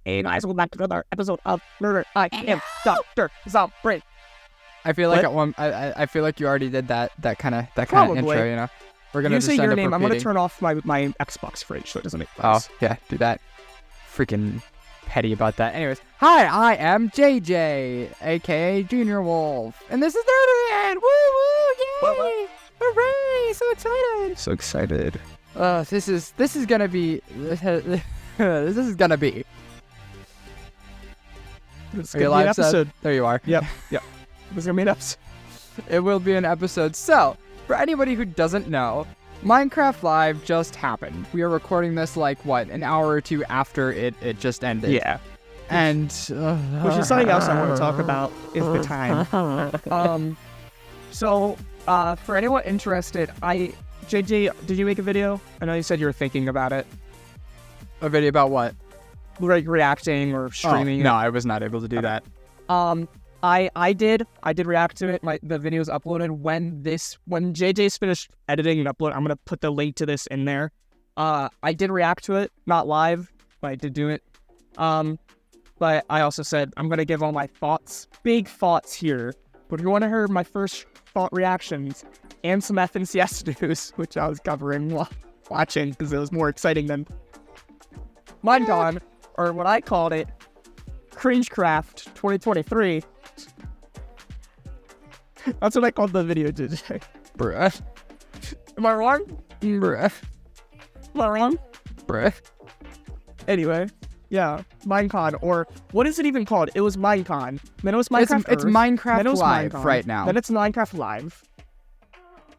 Hey guys, welcome back to another episode of Murder. I am Dr. Zombie. I feel like I feel like you already did that kind of intro. You know, we're gonna You just say end your up name. I'm gonna repeating. turn off my Xbox fridge so it doesn't make Oh noise. yeah, do that. Freaking petty about that. Anyways, hi, I am JJ, aka Junior Wolf, and this is Nerd. Woo woo! Yay! Hooray! So excited. So excited. This is gonna be. This is gonna be. It's Are you gonna be an live, Seth? episode. There you are. Yep. It's gonna be an episode. It will be an episode. So, for anybody who doesn't know, Minecraft Live just happened. We are recording this an hour or two after it just ended. Yeah. And Which is something else I want to talk about is the time. So, for anyone interested, JJ, did you make a video? I know you said you were thinking about it. a video about what? Like reacting or streaming. No, I was not able to do that. I did react to it. The video is uploaded when JJ's finished editing and upload. I'm gonna put the link to this in there. I did react to it, not live, but I did do it. But I also said I'm gonna give all my thoughts, big thoughts here. But if you want to hear my first thought reactions and some FNCS news, which I was covering while watching because it was more exciting than Minecon, or what I called it, Cringecraft 2023. That's what I called the video today. Bruh. Am I wrong? Bruh. Am I wrong? Bruh. Anyway, yeah, Minecon, or what is it even called? It was Minecon. Then it was Minecraft It's Earth. Minecraft Then it was Live Minecon. right now. Then it's Minecraft Live.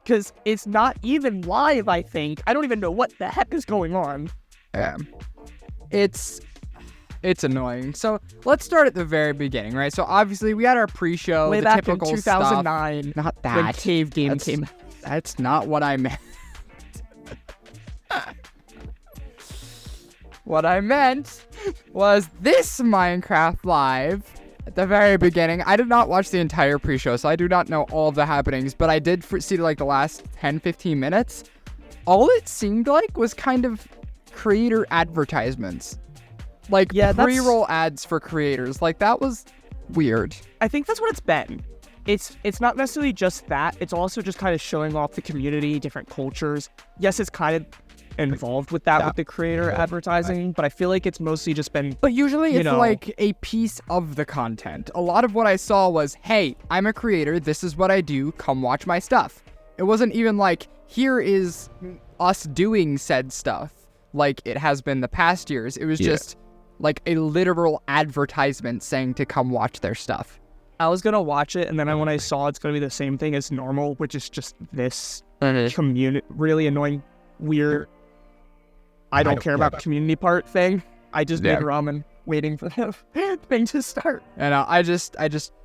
Because it's not even live, I think. I don't even know what the heck is going on. Yeah. It's annoying. So let's start at the very beginning, right? So obviously we had our pre-show, Way the back in typical 2009. stuff. Not that. When Cave Game came. That's not what I meant. What I meant was this Minecraft Live at the very beginning. I did not watch the entire pre-show, so I do not know all of the happenings, but I did see the last 10-15 minutes. All it seemed like was kind of creator advertisements. Pre-roll ads for creators. That was weird. I think that's what it's been. It's not necessarily just that. It's also just kind of showing off the community, different cultures. Yes, it's kind of involved with that with the creator advertising, but I feel like it's mostly just been. But usually it's a piece of the content. A lot of what I saw was, hey, I'm a creator. This is what I do. Come watch my stuff. It wasn't even here is us doing said stuff like it has been the past years. It was just a literal advertisement saying to come watch their stuff. I was gonna watch it, and then when I saw it's gonna be the same thing as normal, which is just this community, really annoying, weird. I don't care about community part thing. I just made ramen, waiting for the thing to start. And I just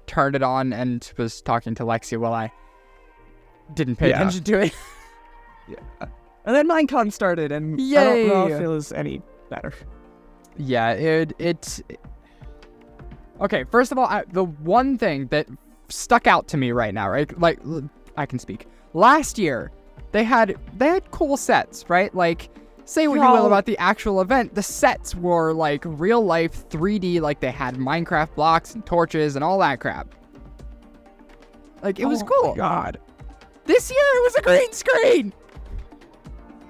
turned it on and was talking to Lexi while I didn't pay attention to it. And then Minecon started, and I don't know if it was any better. Yeah, it's... Okay, first of all, the one thing that stuck out to me right now, right? I can speak. Last year, they had cool sets, right? Say what you will about the actual event, the sets were real life 3D, they had Minecraft blocks and torches and all that crap. It was cool. Oh my God. This year it was a green screen.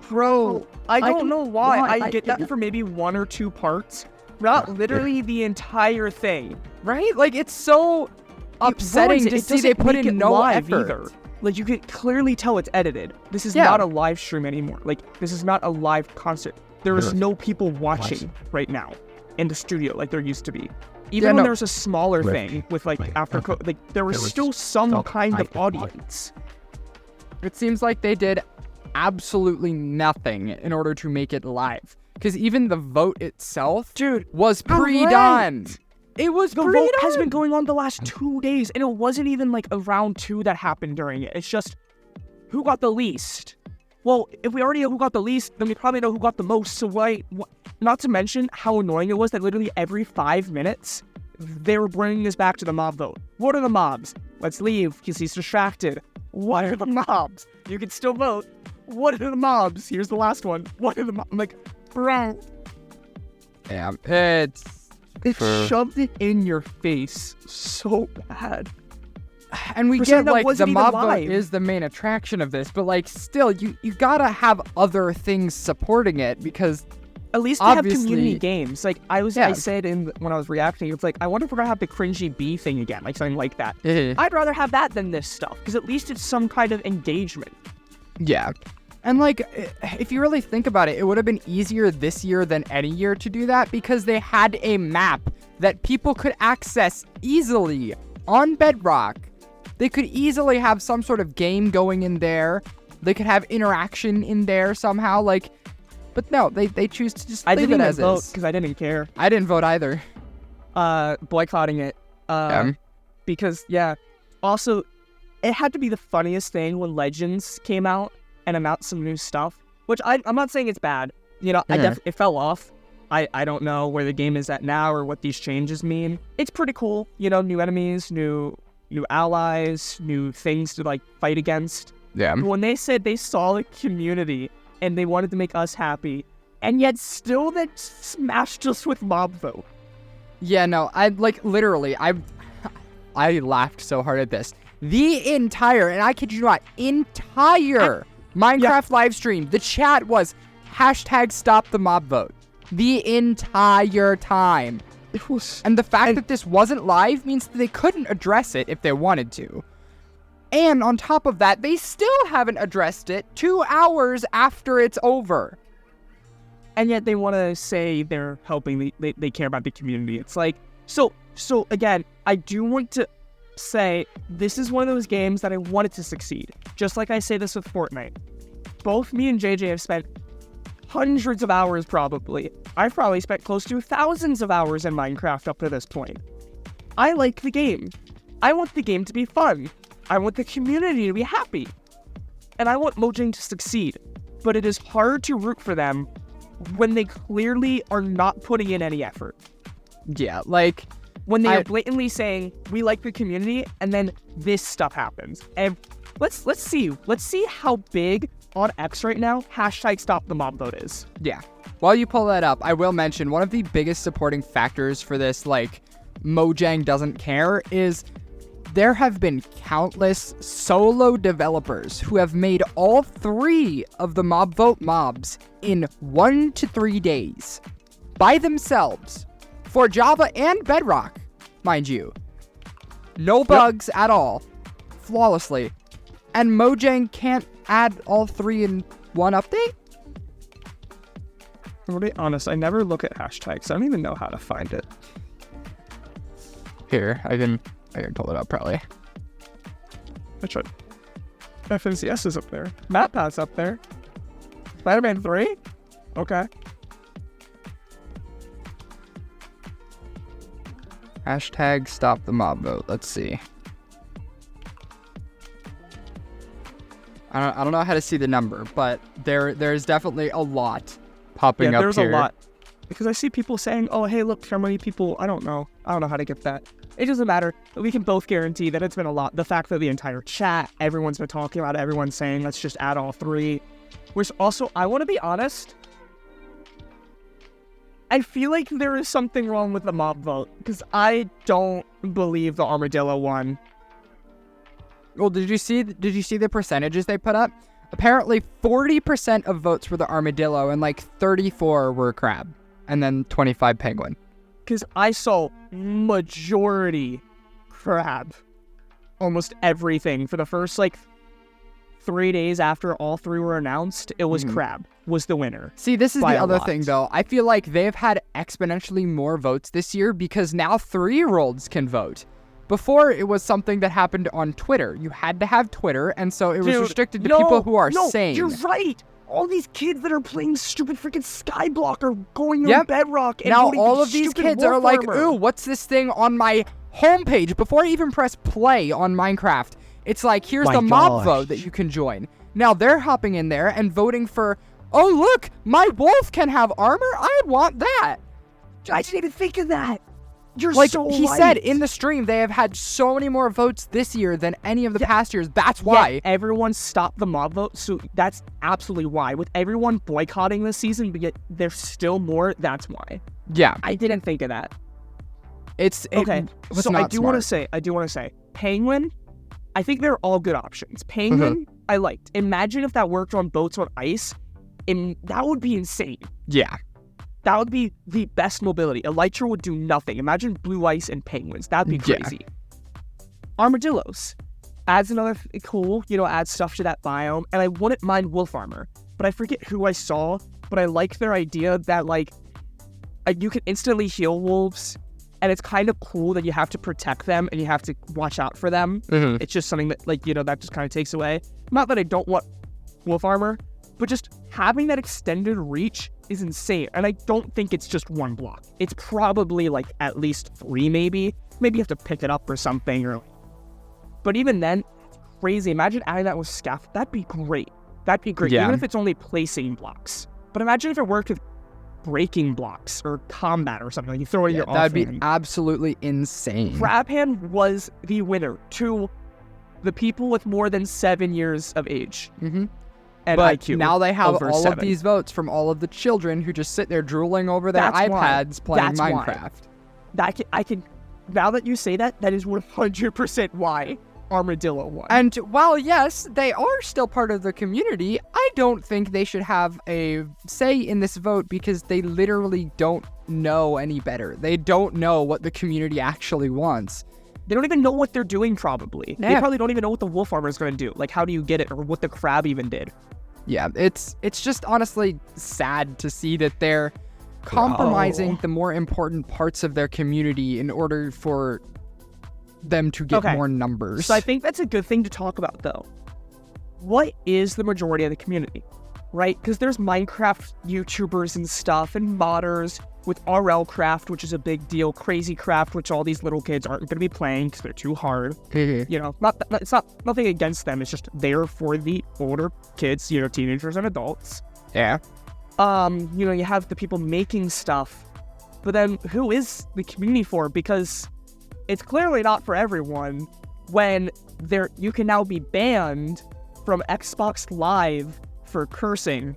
Bro, I don't know why. I get that for maybe one or two parts. Not literally the entire thing. Right? It's so upsetting to see they put in no effort. Either. You could clearly tell it's edited. This is not a live stream anymore. This is not a live concert. There is no people watching right now in the studio like there used to be. Even when there's a smaller thing with after there was still some kind of audience. It seems like they did absolutely nothing in order to make it live. Because even the vote itself, was pre-done. It was the vote has been going on the last 2 days, and it wasn't even a round 2 that happened during it. It's just who got the least. Well, if we already know who got the least, then we probably know who got the most. So why? Not to mention how annoying it was that literally every 5 minutes they were bringing us back to the mob vote. What are the mobs? Let's leave because he's distracted. What are the mobs? You can still vote. What are the mobs? Here's the last one. What are the mobs? I'm bro. Yeah, it's It shoved it in your face so bad. And we For get something that like the wasn't even mob vote live. is the main attraction of this, but like still, you gotta have other things supporting it because At least they have obviously- community games. Like I Yeah. said when I was reacting, it's like I wonder if we're gonna have the cringy bee thing again, like something like that. eh, I'd rather have that than this stuff because at least it's some kind of engagement. yeah. And like, if you really think about it, it would have been easier this year than any year to do that because they had a map that people could access easily on Bedrock. They could easily have some sort of game going in there. They could have interaction in there somehow. Like, but no, they choose to just I leave didn't it even as vote is. because I didn't care. I didn't vote either. Boycotting it. Because also it had to be the funniest thing when Legends came out and announced some new stuff. Which I'm not saying it's bad. You know, it fell off. I don't know where the game is at now or what these changes mean. It's pretty cool. You know, new enemies, new allies, new things to like fight against. Yeah. But when they said they saw the community and they wanted to make us happy, and yet still they smashed us with mob vote. Yeah, no, I like literally, I laughed so hard at this. The entire, and I kid you not, entire Minecraft live stream, the chat was #StopTheMobVote. The entire time. It was, And the fact that this wasn't live means that they couldn't address it if they wanted to. And on top of that, they still haven't addressed it 2 hours after it's over. and yet they want to say they're helping. They care about the community. It's like so again. I do want to say this is one of those games that I wanted to succeed. Just like I say this with Fortnite. Both me and JJ have spent hundreds of hours probably. I've probably spent close to thousands of hours in Minecraft up to this point. I like the game. I want the game to be fun. I want the community to be happy. And I want Mojang to succeed. But it is hard to root for them when they clearly are not putting in any effort. Yeah, like, When they are blatantly saying, we like the community, and then this stuff happens. And let's see how big on X right now #StopTheMobVote is. yeah. While you pull that up, I will mention one of the biggest supporting factors for this, like, Mojang doesn't care, is there have been countless solo developers who have made all 3 of the mob vote mobs in 1 to 3 days by themselves for Java and Bedrock, mind you. No bugs at all, flawlessly. And Mojang can't add all 3 in one update? I'm gonna be honest, I never look at hashtags. I don't even know how to find it. Here, I can pull it up probably. I tried. FNCS is up there. MatPat's up there. Spider-Man 3? Okay. #StopTheMobVote. Let's see. I don't know how to see the number, but there's definitely a lot popping up there's here. a lot. Because I see people saying, oh, hey, look, how many people... I don't know how to get that. It doesn't matter. We can both guarantee that it's been a lot. The fact that the entire chat, everyone's been talking about it, everyone's saying, let's just add all 3. Which also, I want to be honest, I feel like there is something wrong with the mob vote. Because I don't believe the armadillo won. Well, did you see the percentages they put up? Apparently 40% of votes were the armadillo and like 34 were crab. And then 25 penguin. Because I saw majority crab. Almost everything. For the first, 3 days after all 3 were announced, it was crab was the winner. See, this is by the a other lot. thing, though. I feel like they've had exponentially more votes this year because now 3-year-olds can vote. Before, it was something that happened on Twitter. You had to have Twitter, and so it was restricted to people who are sane. You're right. All these kids that are playing stupid freaking Skyblock are going on Bedrock and now voting all for of these stupid kids Wolf are like, Armor. ooh, what's this thing on my homepage? Before I even press play on Minecraft, it's like, here's the mob vote that you can join. Now they're hopping in there and voting for, oh, look, my wolf can have armor? I want that. I didn't even think of that. You're Like so he right. said in the stream, they have had so many more votes this year than any of the past years. That's why. Yeah, everyone stopped the mob vote, so that's absolutely why. With everyone boycotting this season, but yet there's still more, that's why. Yeah. I didn't think of that. Okay, was so not I do want to smart. say, Penguin, I think they're all good options. Penguin, I liked. Imagine if that worked on boats on ice, and that would be insane. Yeah. That would be the best mobility. Elytra would do nothing. Imagine blue ice and penguins. That'd be crazy. Armadillos adds another cool, adds stuff to that biome. And I wouldn't mind wolf armor, but I forget who I saw. But I like their idea that you can instantly heal wolves, and it's kind of cool that you have to protect them and you have to watch out for them. It's just something that that just kind of takes away. Not that I don't want wolf armor, but just having that extended reach is insane. And I don't think it's just one block. It's probably at least 3 maybe. Maybe you have to pick it up or something. But even then, it's crazy. Imagine adding that with scaffold. That'd be great. Yeah. Even if it's only placing blocks. But imagine if it worked with breaking blocks or combat or something. You throw in your that'd be offhand. absolutely insane. Crab hand was the winner to the people with more than 7 years of age. And but IQ now they have over all 7. of these votes from all of the children who just sit there drooling over their iPads playing Minecraft. I can. Now that you say that, that is 100% why Armadillo won. And while yes, they are still part of the community, I don't think they should have a say in this vote because they literally don't know any better. They don't know what the community actually wants. They don't even know what they're doing, probably. Yeah. They probably don't even know what the wolf armor is going to do. How do you get it, or what the crab even did. Yeah, it's just honestly sad to see that they're compromising the more important parts of their community in order for them to get more numbers. So I think that's a good thing to talk about, though. What is the majority of the community, right? Because there's Minecraft YouTubers and stuff, and modders with RL Craft, which is a big deal, Crazy Craft, which all these little kids aren't going to be playing because they're too hard. It's not nothing against them. It's just there for the older kids, teenagers and adults. Yeah. You have the people making stuff, but then who is the community for? Because it's clearly not for everyone when you can now be banned from Xbox Live for cursing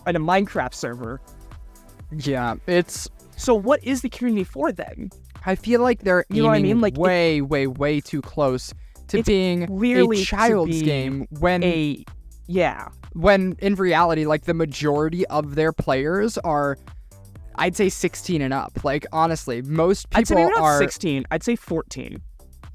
in a Minecraft server. Yeah, it's... So what is the community for then? I feel like they're aiming way too close to being clearly a child's game when in reality, the majority of their players are, I'd say 16 and up. Honestly, most people I'd say maybe not are 16. I'd say 14.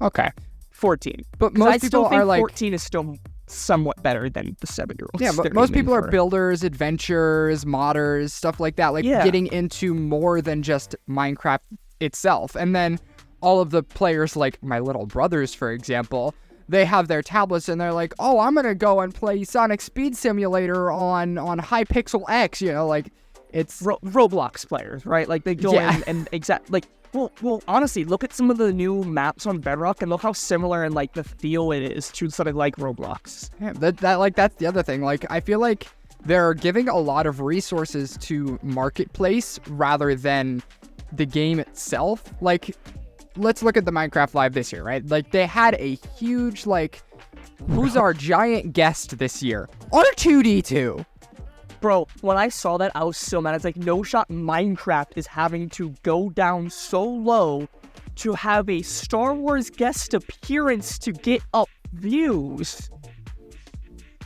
Okay. 14. But most people are 14 is still somewhat better than the 7-year-olds. Yeah, but most people are builders, adventurers, modders, stuff like that. Getting into more than just Minecraft itself. And then all of the players, like my little brothers, for example, they have their tablets and they're like, oh, I'm going to go and play Sonic Speed Simulator on Hypixel X, it's... Roblox players, right? They go in and Well, honestly, look at some of the new maps on Bedrock and look how similar and the feel it is to something like Roblox. Yeah, that's the other thing. I feel like they're giving a lot of resources to Marketplace rather than the game itself. Let's look at the Minecraft Live this year, right? They had a huge who's our giant guest this year? R2D2. Bro, when I saw that, I was so mad. It's no shot Minecraft is having to go down so low to have a Star Wars guest appearance to get up views.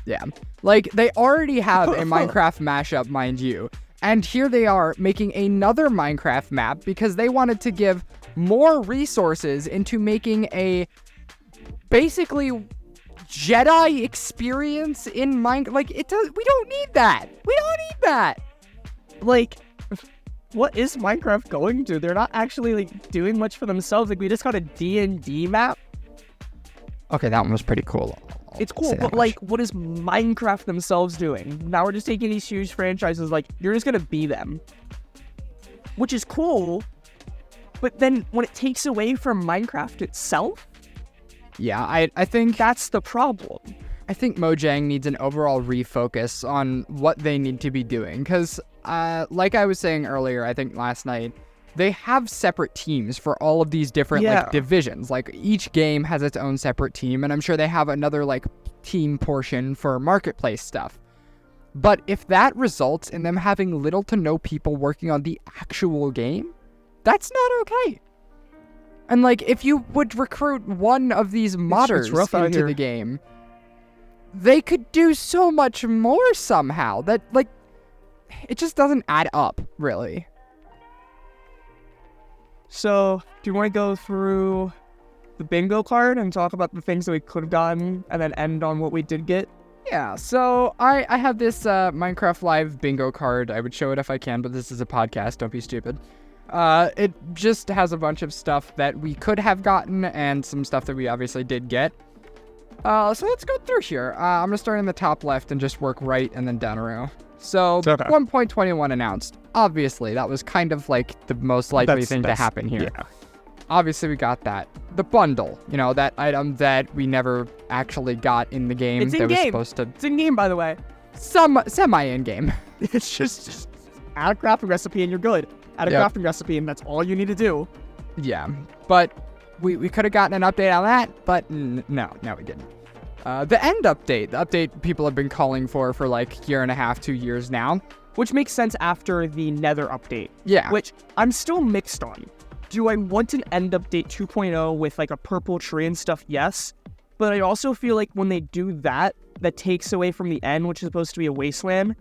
Yeah. They already have a Minecraft mashup, mind you. And here they are making another Minecraft map because they wanted to give more resources into making a basically Jedi experience in Minecraft. We don't need that. We don't need that. What is Minecraft going to? They're not actually doing much for themselves. We just got a D&D map. Okay, that one was pretty cool. It's cool, but what is Minecraft themselves doing? Now we're just taking these huge franchises, you're just gonna be them. Which is cool, but then when it takes away from Minecraft itself, yeah, I think that's the problem. I think Mojang needs an overall refocus on what they need to be doing. Because, like I was saying earlier, I think last night, they have separate teams for all of these different divisions. Each game has its own separate team. And I'm sure they have another team portion for marketplace stuff. But if that results in them having little to no people working on the actual game, that's not okay. And like, if you would recruit one of these modders into the game, they could do so much more somehow. That, like, it just doesn't add up, really. So, do you want to go through the bingo card and talk about the things that we could have gotten and then end on what we did get? Yeah, so I have this Minecraft Live bingo card. I would show it if I can, but this is a podcast. Don't be stupid. It just has a bunch of stuff that we could have gotten and some stuff that we obviously did get. So let's go through here. I'm going to start in the top left and just work right and then down a row. So, okay. 1.21 announced. Obviously, that was kind of like the most likely thing to happen here. Yeah. Obviously, we got that. The bundle, that item that we never actually got in the game. It's in-game. It's in-game, by the way. Semi-in-game. It's just add a crafting recipe and you're good. Add a crafting recipe and that's all you need to do. Yeah, but we could have gotten an update on that, but no, we didn't. The end update, the update people have been calling for like year and a half, 2 years now. Which makes sense after the Nether update. Yeah. Which I'm still mixed on. Do I want an end update 2.0 with like a purple tree and stuff? Yes. But I also feel like when they do that, that takes away from the end, which is supposed to be a wasteland.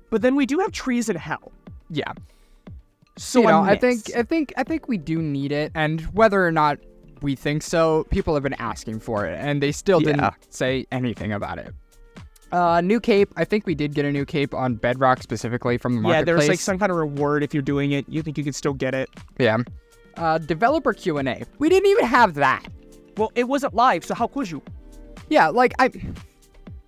But then we do have trees in hell. Yeah. So I think we do need it, and whether or not we think so, people have been asking for it, and they still didn't say anything about it. New cape. I think we did get a new cape on Bedrock specifically from the marketplace. Yeah, there's like some kind of reward if you're doing it. You think you could still get it. Yeah. Developer Q&A. We didn't even have that. Well, it wasn't live, so how could you? Yeah, like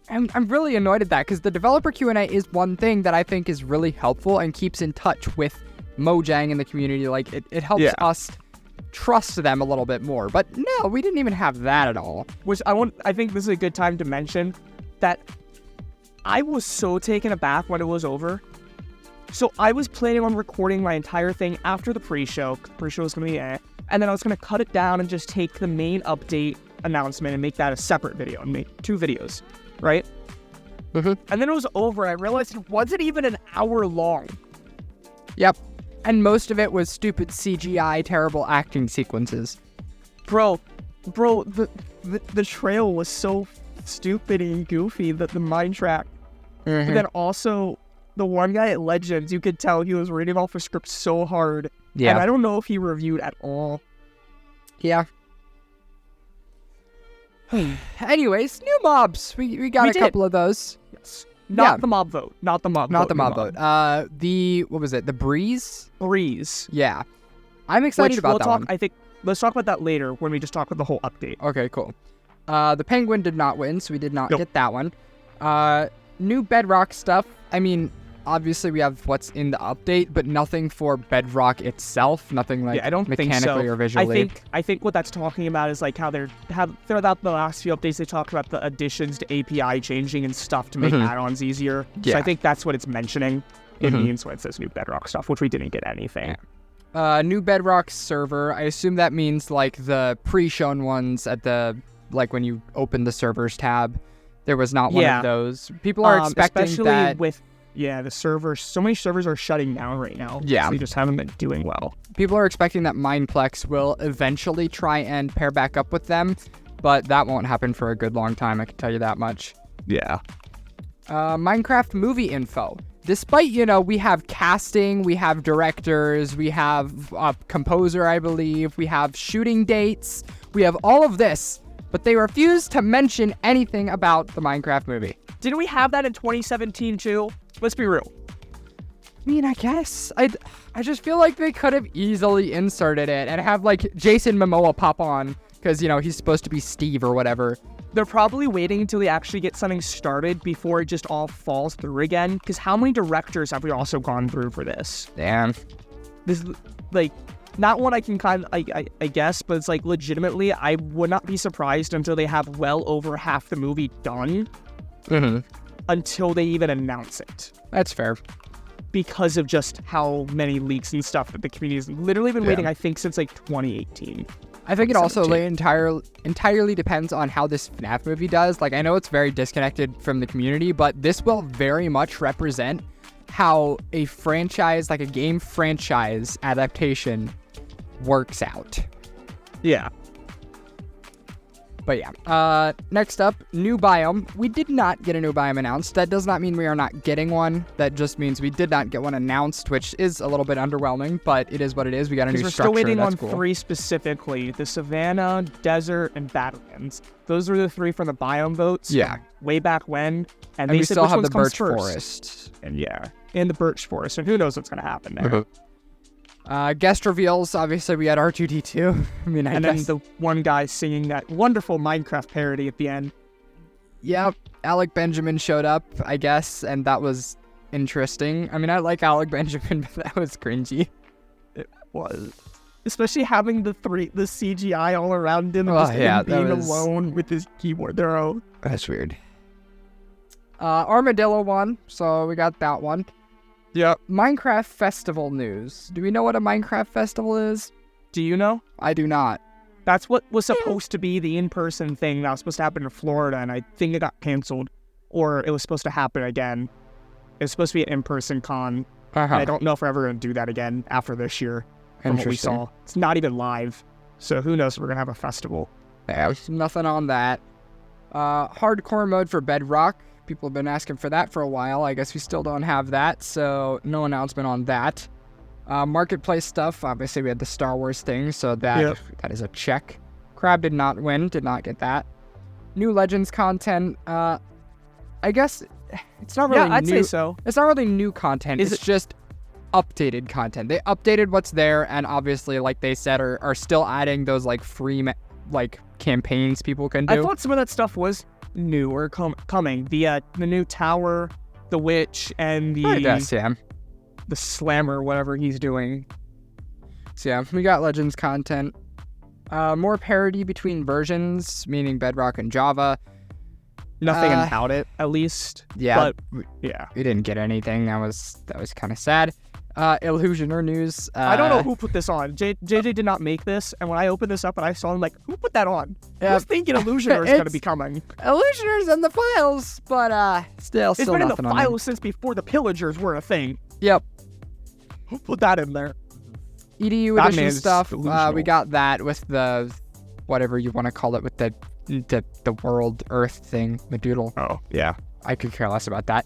I'm really annoyed at that because the developer Q&A is one thing that I think is really helpful and keeps in touch with Mojang in the community. Like it helps us trust them a little bit more. But no, we didn't even have that at all. Which I think this is a good time to mention that I was so taken aback when it was over. So I was planning on recording my entire thing after the pre-show. Pre-show was going to be and then I was going to cut it down and just take the main update announcement and make that a separate video and make 2 videos, right? Mm-hmm. And then it was over. I realized it wasn't even an hour long. Yep. And most of it was stupid CGI, terrible acting sequences. Bro, the trail was so stupid and goofy that the mine track. Mm-hmm. But then also, the one guy at Legends, you could tell he was reading off a script so hard. Yeah. And I don't know if he reviewed at all. Yeah. Anyways, new mobs. We got a couple of those. Yes. Not the mob vote. Not the mob vote. What was it? The Breeze? Breeze. Yeah. I'm excited about that one. I think let's talk about that later when we just talk about the whole update. Okay, cool. The Penguin did not win, so we did not get that one. New Bedrock stuff. I mean, obviously we have what's in the update, but nothing for Bedrock itself. Nothing like I don't mechanically think so. or visually. I think what that's talking about is like how throughout the last few updates they talked about the additions to API changing and stuff to make add-ons easier. Yeah. So I think that's what it's mentioning. It means when it says new Bedrock stuff, which we didn't get anything. New Bedrock server. I assume that means like the pre-shown ones at the when you open the servers tab. There was not one of those. People are expecting especially that. With the servers. So many servers are shutting down right now. Yeah. So they just haven't been doing well. People are expecting that Mineplex will eventually try and pair back up with them, but that won't happen for a good long time, I can tell you that much. Yeah. Minecraft movie info. Despite, we have casting, we have directors, we have a composer, I believe, we have shooting dates, we have all of this, but they refuse to mention anything about the Minecraft movie. Didn't we have that in 2017 too? Let's be real. I mean, I guess. I just feel like they could have easily inserted it and have, Jason Momoa pop on because, he's supposed to be Steve or whatever. They're probably waiting until they actually get something started before it just all falls through again. Because how many directors have we also gone through for this? Damn. This, not one I can I guess, but it's legitimately, I would not be surprised until they have well over half the movie done. Mm-hmm. Until they even announce it. That's fair. Because of just how many leaks and stuff that the community has literally been waiting, I think, since 2018. I think it also entirely depends on how this FNAF movie does. I know it's very disconnected from the community, but this will very much represent how a franchise, a game franchise adaptation, works out. Yeah. But yeah, next up, new biome. We did not get a new biome announced. That does not mean we are not getting one. That just means we did not get one announced, which is a little bit underwhelming, but it is what it is. We got a new structure. We're still waiting That's on cool. 3 specifically: the Savannah, Desert, and Badlands. Those are the 3 from the biome votes. Yeah. Way back when, and we they said still which have ones the comes birch first. forest. And and the birch forest, and who knows what's gonna happen there. Guest reveals, obviously we had R2D2. I mean, and then the one guy singing that wonderful Minecraft parody at the end. Yep, Alec Benjamin showed up, I guess, and that was interesting. I mean, I like Alec Benjamin, but that was cringy. It was. Especially having the CGI all around him, Oh, just yeah, him being that was- alone with his keyboard. That's weird. Armadillo won, so we got that one. Yep. Minecraft Festival news. Do we know what a Minecraft Festival is? Do you know? I do not. That's what was supposed to be the in-person thing that was supposed to happen in Florida, and I think it got canceled. Or it was supposed to happen again. It was supposed to be an in-person con. And I don't know if we're ever going to do that again after this year. From what we saw. It's not even live. So who knows if we're going to have a festival. There's nothing on that. Hardcore mode for Bedrock. People have been asking for that for a while. I guess we still don't have that, so no announcement on that. Marketplace stuff. Obviously, we had the Star Wars thing, so that is a check. Crab did not win. Did not get that. New Legends content. I guess it's not really Yeah, I'd new. say so. It's not really new content. It's just updated content. They updated what's there, and obviously, like they said, are still adding those like free campaigns people can do. I thought some of that stuff was new or coming. The new tower, the witch, and the slammer, whatever he's doing. So yeah, we got Legends content. More parity between versions, meaning Bedrock and Java. Nothing about it, at least. Yeah, but yeah, we didn't get anything. That was kind of sad. Illusioner news. I don't know who put this on. JJ did not make this, and when I opened this up and I saw him, like, who put that on? Who's thinking Illusioner is going to be coming? Illusioner's in the files, but still it's been in the nothing on files since before the Pillagers were a thing. Yep. Who put that in there? EDU That edition man's stuff. delusional. We got that with the whatever you want to call it, with the world Earth thing, Madoodle. Oh yeah. I could care less about that.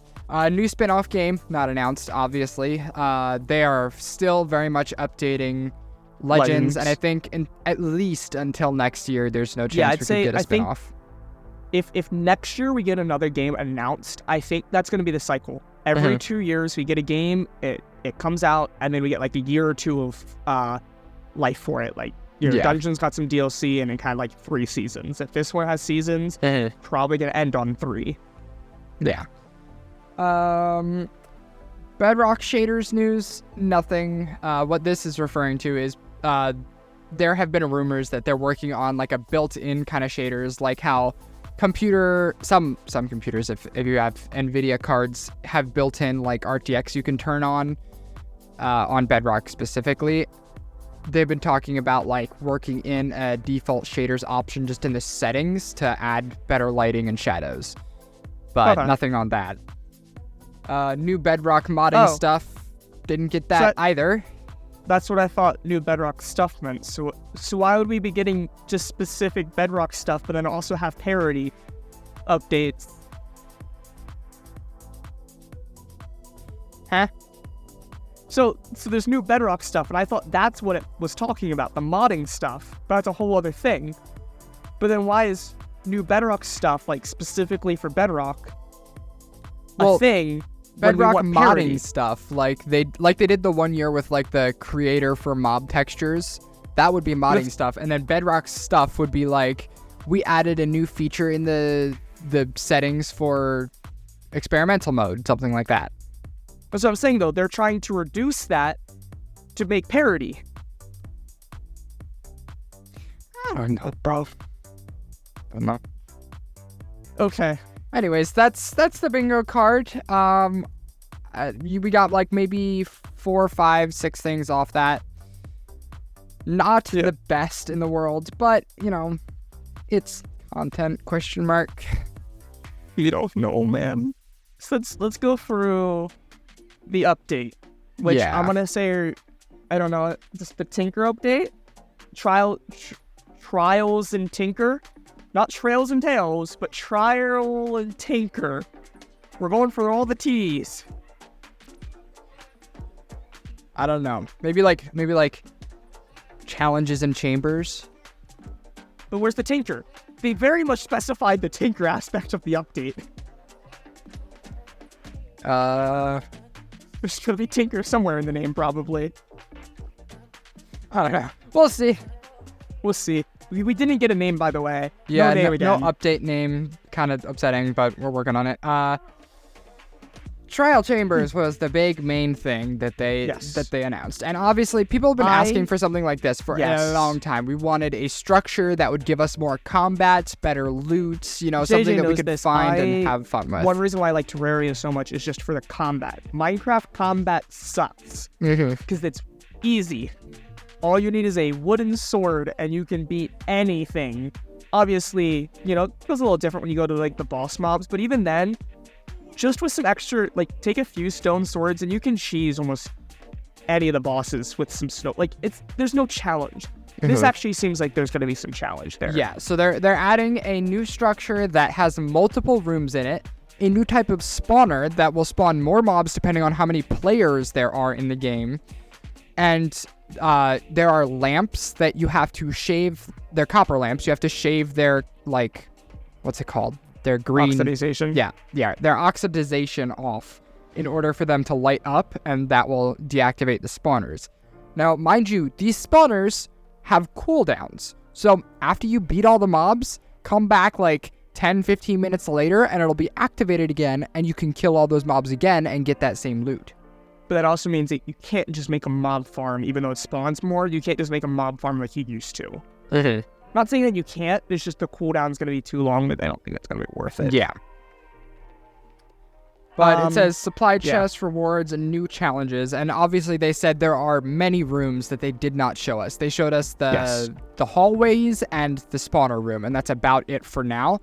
New spin-off game, not announced, obviously. They are still very much updating Legends. And I think at least until next year, there's no chance we could get a spin-off. If next year we get another game announced, I think that's going to be the cycle. Every 2 years we get a game, it comes out, and then we get like a year or two of life for it. Like, Dungeons got some DLC, and it kind of like 3 seasons. If this one has seasons, probably going to end on 3. Yeah. Bedrock shaders news, nothing. What this is referring to is there have been rumors that they're working on like a built-in kind of shaders, like how some computers, if you have NVIDIA cards, have built-in like RTX you can turn on Bedrock specifically. They've been talking about like working in a default shaders option just in the settings to add better lighting and shadows. But nothing on that. New Bedrock modding stuff. Didn't get that either. That's what I thought new Bedrock stuff meant. So why would we be getting just specific Bedrock stuff, but then also have parity updates? Huh? So there's new Bedrock stuff, and I thought that's what it was talking about, the modding stuff. But that's a whole other thing. But then why is new Bedrock stuff, like specifically for Bedrock, a thing? Bedrock modding stuff, like they did the 1 year with like the creator for mob textures. That would be modding stuff, and then Bedrock stuff would be like, we added a new feature in the settings for experimental mode, something like that. That's what I'm saying, though. They're trying to reduce that to make parity. I don't know, bro. I'm not. Okay. Anyways, that's the bingo card. We got like maybe 4, 5, 6 things off that. Not the best in the world, but it's content ? You don't know, man. So let's go through the update, which I'm gonna say, I don't know, just the Tinker update, trial Trials and Tinker. Not Trails and Tails, but Trial and Tinker. We're going for all the T's. I don't know. Maybe like challenges and chambers. But where's the Tinker? They very much specified the Tinker aspect of the update. There's gonna be Tinker somewhere in the name, probably. I don't know. We'll see. We'll see. We didn't get a name, by the way. Yeah, no, no update name. Kind of upsetting, but we're working on it. Trial chambers was the big main thing that they announced, and obviously people have been asking for something like this for a long time. We wanted a structure that would give us more combat, better loot, something that we could find and have fun with. One reason why I like Terraria so much is just for the combat. Minecraft combat sucks because it's easy. All you need is a wooden sword, and you can beat anything. Obviously, it feels a little different when you go to the boss mobs, but even then. Just with some extra, take a few stone swords and you can cheese almost any of the bosses with some snow. There's no challenge. This actually seems like there's going to be some challenge there. Yeah, so they're adding a new structure that has multiple rooms in it, a new type of spawner that will spawn more mobs depending on how many players there are in the game, and there are lamps that you have to shave. They're copper lamps. You have to shave their, what's it called? Their green oxidization. Yeah, their oxidization off in order for them to light up, and that will deactivate the spawners. Now, mind you, these spawners have cooldowns. So after you beat all the mobs, come back 10-15 minutes later, and it'll be activated again, and you can kill all those mobs again and get that same loot. But that also means that you can't just make a mob farm, even though it spawns more. You can't just make a mob farm like you used to. Not saying that you can't, it's just the cooldown's going to be too long, but I don't think it's going to be worth it. Yeah. But it says supply chests, rewards, and new challenges. And obviously they said there are many rooms that they did not show us. They showed us the hallways and the spawner room, and that's about it for now.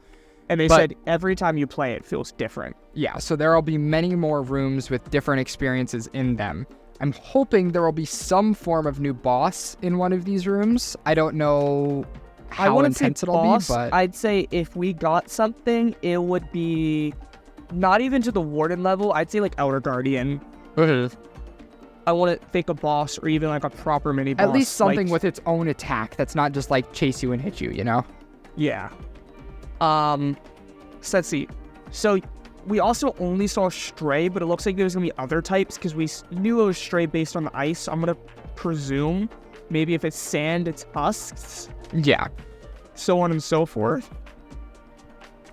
And they said every time you play it feels different. Yeah, so there will be many more rooms with different experiences in them. I'm hoping there will be some form of new boss in one of these rooms. I don't know how intense it'll be, but I'd say if we got something, it would be not even to the warden level. I'd say Outer Guardian. I want to think a boss or even a proper mini boss. At least something with its own attack that's not just chase you and hit you, Yeah. So let's see. So we also only saw Stray, but it looks like there's gonna be other types because we knew it was Stray based on the ice. So I'm gonna presume maybe if it's sand, it's husks. Yeah. So on and so forth.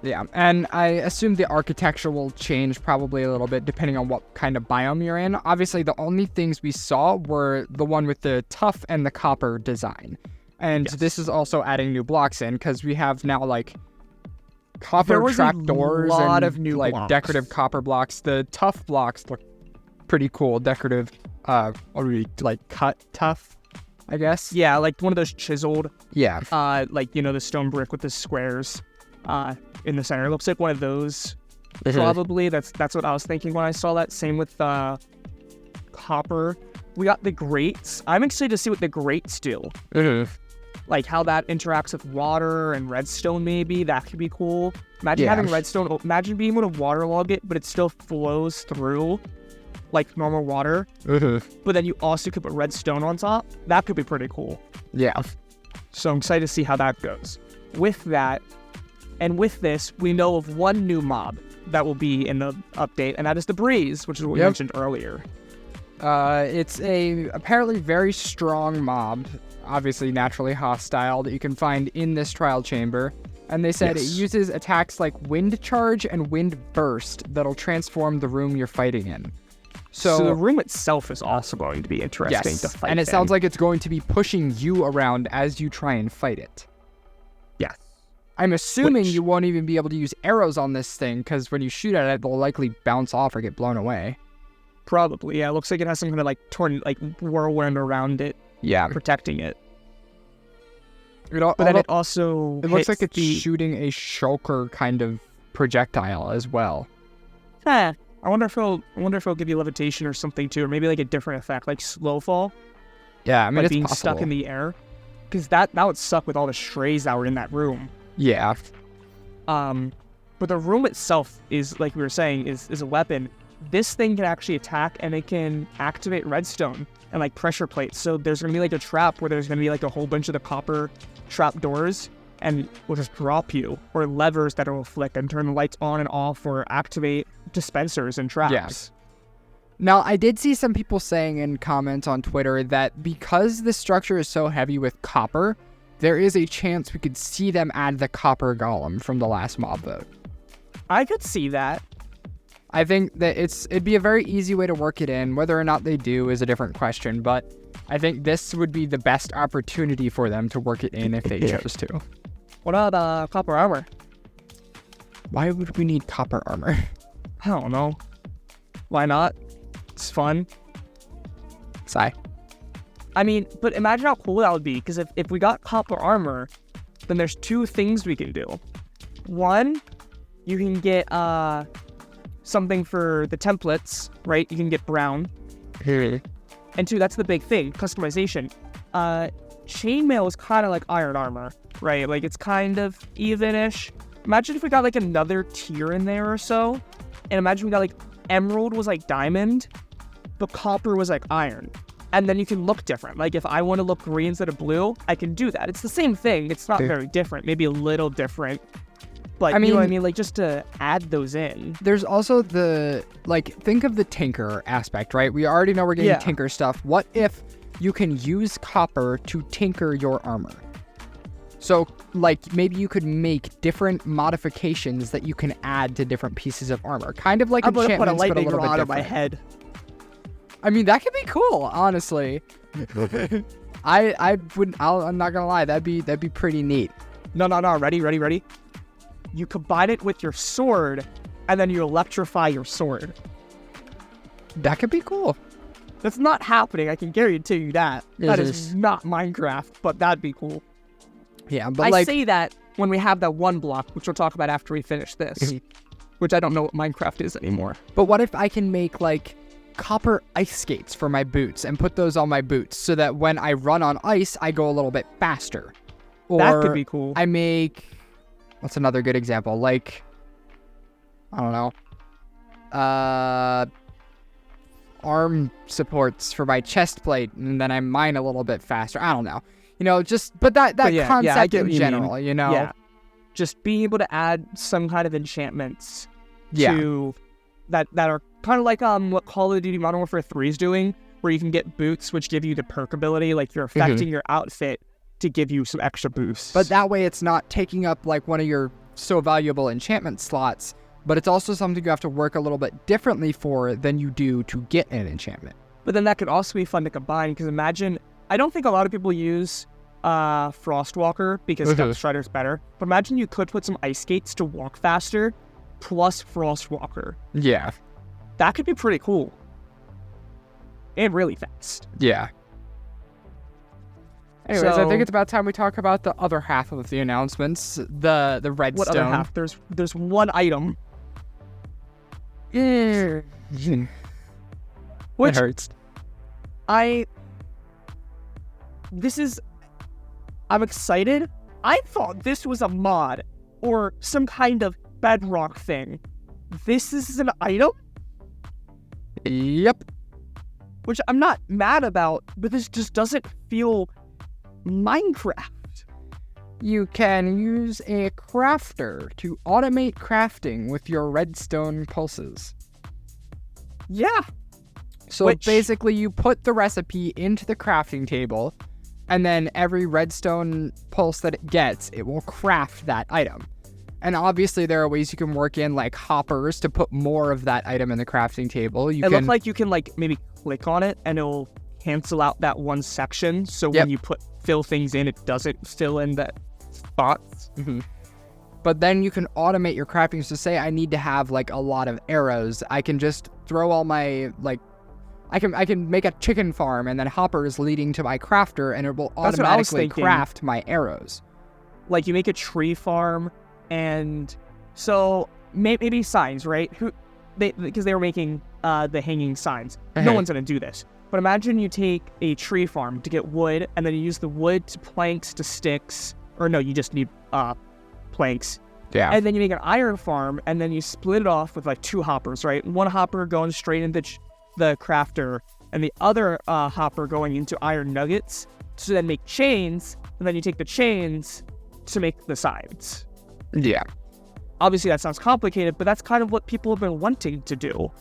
Yeah, and I assume the architecture will change probably a little bit depending on what kind of biome you're in. Obviously, the only things we saw were the one with the tough and the copper design. And this is also adding new blocks in because we have now copper trapdoors and new blocks. Decorative copper blocks. The tough blocks look pretty cool. Decorative, what would we cut tough? I guess. Yeah, one of those chiseled. Yeah. The stone brick with the squares in the center. It looks like one of those. Probably. That's what I was thinking when I saw that. Same with copper. We got the grates. I'm excited to see what the grates do. How that interacts with water and redstone, maybe. That could be cool. Imagine having redstone. Imagine being able to waterlog it, but it still flows through normal water. But then you also could put redstone on top. That could be pretty cool. Yeah. So I'm excited to see how that goes. With that, and with this, we know of one new mob that will be in the update, and that is the Breeze, which is what we mentioned earlier. It's a apparently very strong mob, obviously naturally hostile, that you can find in this trial chamber. And they said it uses attacks like Wind Charge and Wind Burst that'll transform the room you're fighting in. So the room itself is also going to be interesting to fight and it sounds like it's going to be pushing you around as you try and fight it. Yes. I'm assuming you won't even be able to use arrows on this thing, because when you shoot at it, they'll likely bounce off or get blown away. Probably, yeah. It looks like it has some kind of whirlwind around it. Yeah. Protecting it. But then it also It looks like it's shooting a shulker kind of projectile as well. I wonder if it'll give you levitation or something too, or maybe a different effect, like slow fall. Yeah, I mean, it's being possible. stuck in the air. because that would suck with all the strays that were in that room. Yeah. But the room itself is, like we were saying, is a weapon. This thing can actually attack, and it can activate redstone and like pressure plates. So there's gonna be like a trap where there's gonna be like a whole bunch of the copper trap doors, and will just drop you, or levers that will flick and turn the lights on and off, or activate dispensers and traps. Yeah. Now, I did see some people saying in comments on Twitter that because the structure is so heavy with copper, there is a chance we could see them add the copper golem from the last mob vote. I could see that. I think that it'd be a very easy way to work it in. Whether or not they do is a different question, but I think this would be the best opportunity for them to work it in if they chose to. What about copper armor? Why would we need copper armor? I don't know. Why not? It's fun. Sigh. I mean, but imagine how cool that would be, because if we got copper armor, then there's two things we can do. One, you can get something for the templates, right? You can get brown. And two, that's the big thing, customization. Chainmail is kind of like iron armor, right? Like, it's kind of even-ish. Imagine if we got like another tier in there or so, and imagine we got like emerald was like diamond, but copper was like iron. And then you can look different. Like, if I want to look green instead of blue, I can do that. It's the same thing. It's not very different. Maybe a little different. But, you know what I mean? Like, just to add those in. There's also the, like, think of the tinker aspect, right? We already know we're getting tinker stuff. What if you can use copper to tinker your armor? So, like, maybe you could make different modifications that you can add to different pieces of armor. Kind of like enchantments, but a little bit different. On my head. I mean, that could be cool, honestly. I'm not gonna lie, that'd be pretty neat. No. Ready? You combine it with your sword, and then you electrify your sword. That could be cool. That's not happening, I can guarantee you that. That is not Minecraft, but that'd be cool. Yeah, but I say that when we have that one block, which we'll talk about after we finish this. Which I don't know what Minecraft is anymore. But what if I can make, like, copper ice skates for my boots and put those on my boots so that when I run on ice, I go a little bit faster? Or that could be cool. I make... What's another good example? Like, I don't know. Arm supports for my chest plate, and then I mine a little bit faster. I don't know. You know, just... But that concept in general, you know? Yeah. Just being able to add some kind of enchantments to... That are kind of like what Call of Duty Modern Warfare 3 is doing, where you can get boots which give you the perk ability, like you're affecting your outfit to give you some extra boosts. But that way it's not taking up like one of your so valuable enchantment slots, but it's also something you have to work a little bit differently for than you do to get an enchantment. But then that could also be fun to combine, because imagine, I don't think a lot of people use Frostwalker because Stealth Strider's better, but imagine you could put some ice skates to walk faster plus Frostwalker. Yeah. That could be pretty cool. And really fast. Yeah. Anyways, I think it's about time we talk about the other half of the announcements, the redstone. What other half? There's one item. Which Which hurts. I'm excited. I thought this was a mod or some kind of bedrock thing. This is an item? Yep. Which I'm not mad about, but this just doesn't feel Minecraft. You can use a crafter to automate crafting with your redstone pulses. Yeah. So basically you put the recipe into the crafting table, and then every redstone pulse that it gets, it will craft that item. And obviously there are ways you can work in like hoppers to put more of that item in the crafting table. It looks like you can like maybe click on it and it'll cancel out that one section. So when you fill things in, it doesn't fill in that spots. But then you can automate your crafting. So say I need to have like a lot of arrows. I can just throw all my like, I can make a chicken farm and then hoppers leading to my crafter, and it will automatically craft my arrows. Like you make a tree farm, and so maybe signs, right? Because they were making the hanging signs. No one's gonna do this. But imagine you take a tree farm to get wood, and then you use the wood to planks to sticks. Or no, you just need planks. Yeah. And then you make an iron farm, and then you split it off with like 2 hoppers, right? One hopper going straight into the crafter, and the other hopper going into iron nuggets to then make chains, and then you take the chains to make the sides. Yeah. Obviously, that sounds complicated, but that's kind of what people have been wanting to do.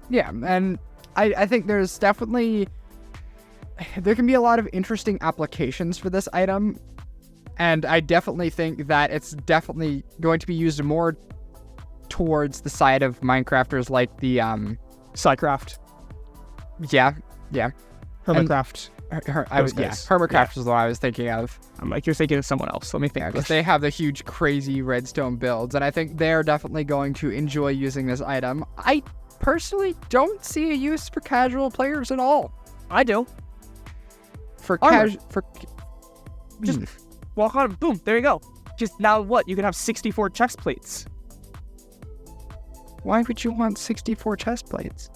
Yeah, and I think there's definitely... There can be a lot of interesting applications for this item, and I definitely think that it's definitely going to be used more towards the side of Minecrafters like the... Sidecraft. Yeah. Hermitcraft. Hermitcraft is the one I was thinking of. I'm like, you're thinking of someone else. Let me think. Because they have the huge, crazy redstone builds, and I think they're definitely going to enjoy using this item. I personally don't see a use for casual players at all. I do. Just walk on, boom, there you go. Just now what? You can have 64 chest plates. Why would you want 64 chest plates?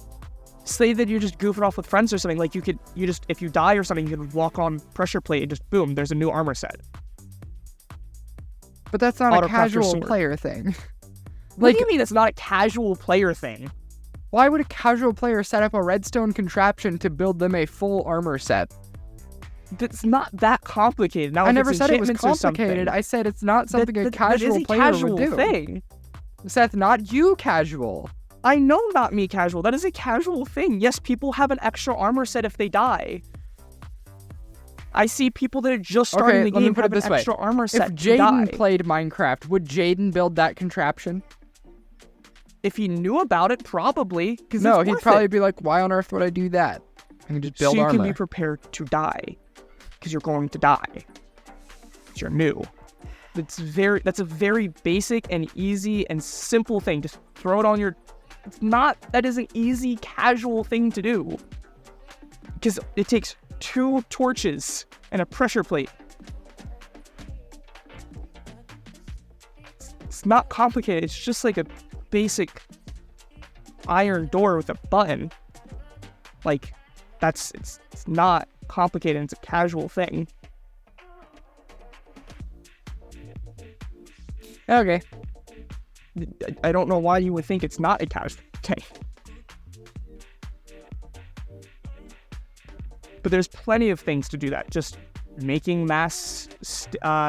Say that you're just goofing off with friends or something. Like if you die or something, you can walk on pressure plate and just boom, there's a new armor set. But that's not a casual player thing. What do you mean it's not a casual player thing? Why would a casual player set up a redstone contraption to build them a full armor set? It's not that complicated. Now, I never said it was complicated. I said it's not something a casual player would do. Thing. Seth, not you casual. I know not me casual. That is a casual thing. Yes, people have an extra armor set if they die. I see people that are just starting the game have an extra armor set. If Jaden played Minecraft, would Jaden build that contraption? If he knew about it, probably. No, he'd probably be like, why on earth would I do that? I can just build armor. So you can be prepared to die. Because you're going to die. Because you're new. That's a very basic and easy and simple thing. Just throw it on your... That is an easy, casual thing to do. Because it takes 2 torches and a pressure plate. It's not complicated. It's just like a basic iron door with a button. Like, it's not complicated. It's a casual thing. Okay. I don't know why you would think it's not a casual thing. But there's plenty of things to do that. Just making mass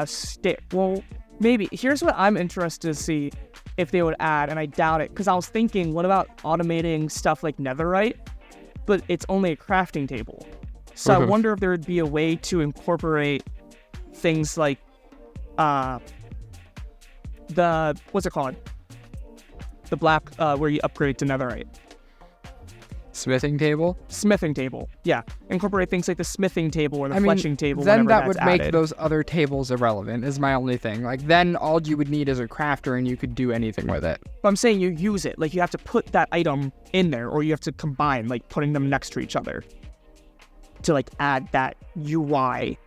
stick. Well, maybe. Here's what I'm interested to see if they would add, and I doubt it. Because I was thinking, what about automating stuff like netherite? But it's only a crafting table. So I wonder if there would be a way to incorporate things like what's it called? The black where you upgrade to netherite. Smithing table? Smithing table, yeah. Incorporate things like the smithing table or the fletching table. Then that would make added. those other tables irrelevant, is my only thing. Like, then all you would need is a crafter and you could do anything with it. But I'm saying you use it. Like, you have to put that item in there, or you have to combine, like, putting them next to each other to, like, add that UI.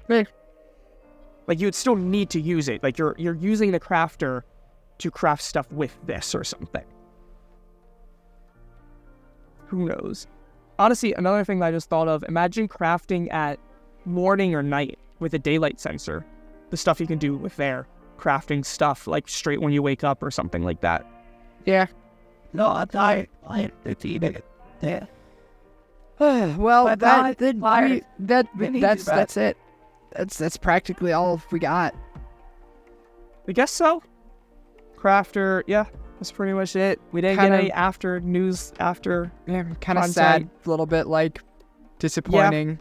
Eh. Like, you would still need to use it. Like, you're using the crafter to craft stuff with this or something. Who knows? Honestly, another thing that I just thought of, imagine crafting at morning or night with a daylight sensor. The stuff you can do with there. Crafting stuff, like, straight when you wake up or something like that. Yeah. No, I defeated it. Yeah. Well, that's it. That's practically all we got. I guess so. Crafter, yeah, that's pretty much it. We didn't get any after news after. Yeah, kind of sad, a little bit like disappointing. Yeah.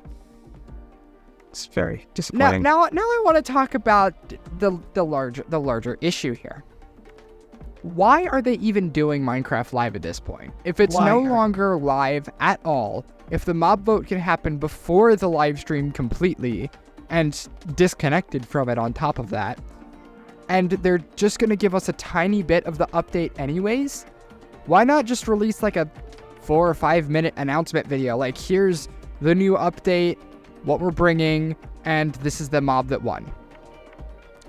It's very disappointing. Now I want to talk about the larger issue here. Why are they even doing Minecraft Live at this point? If it's no longer live at all, if the mob vote can happen before the live stream completely and disconnected from it on top of that, and they're just going to give us a tiny bit of the update anyways, why not just release like a 4 or 5 minute announcement video? Like, here's the new update, what we're bringing, and this is the mob that won.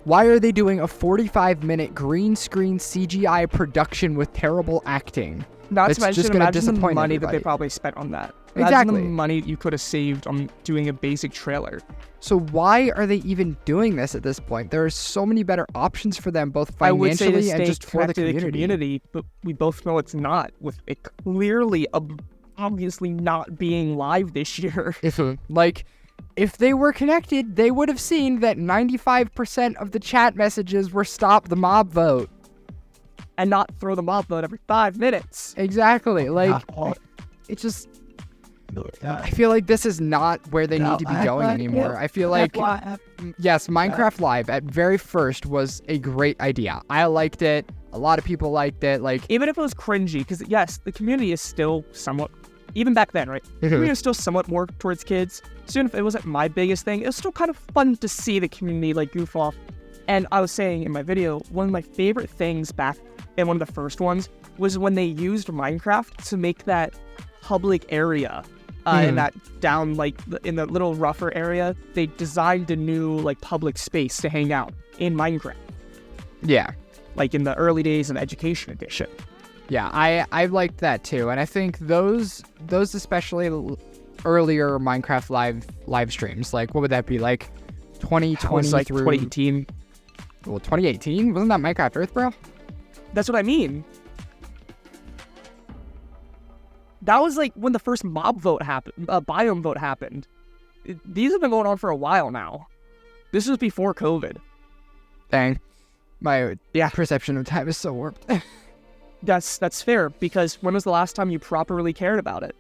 Why are they doing a 45-minute green screen CGI production with terrible acting? Not to mention, just going to imagine disappoint the money everybody. that they probably spent on that. Imagine Exactly. the money you could have saved on doing a basic trailer. So why are they even doing this at this point? There are so many better options for them, both I would say to financially and stay just for the connected to community. but we both know it's not. With it clearly, obviously not being live this year. Like, if they were connected, they would have seen that 95% of the chat messages were stop the mob vote. And not throw the mob vote every 5 minutes. Exactly. Like, it's just... I feel like this is not where they need to be going anymore. I feel like, yes, Minecraft Live at very first was a great idea. I liked it. A lot of people liked it. Like, even if it was cringy, because yes, the community is still somewhat, even back then, right? The community is still somewhat more towards kids. So even if it wasn't my biggest thing, it was still kind of fun to see the community like goof off. And I was saying in my video, one of my favorite things back in one of the first ones was when they used Minecraft to make that public area. In that down, like, in the little rougher area, they designed a new, like, public space to hang out in Minecraft. yeah. Like, in the early days of the Education Edition. Yeah, I liked that too. And I think those especially earlier Minecraft live streams, like, what would that be? Like, 2020 was like through... 2018. Well, 2018? Wasn't that Minecraft Earth, bro? That's what I mean. That was like when the first mob vote happened, biome vote happened. These have been going on for a while now. This was before COVID. Dang. My perception of time is so warped. That's fair, because when was the last time you properly cared about it?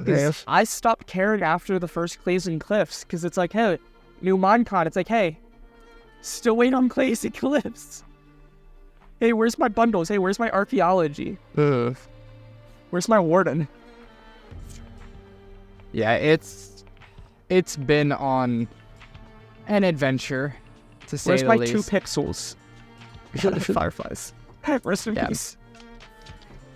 Yes. I stopped caring after the first Clays and Cliffs, because it's like, hey, new Minecon. It's like, hey, still waiting on Clays and Cliffs. Hey, where's my bundles? Hey, where's my archaeology? Where's my warden? Yeah, it's been on an adventure, to say Where's the my least. 2 pixels? Fireflies. Rest in peace.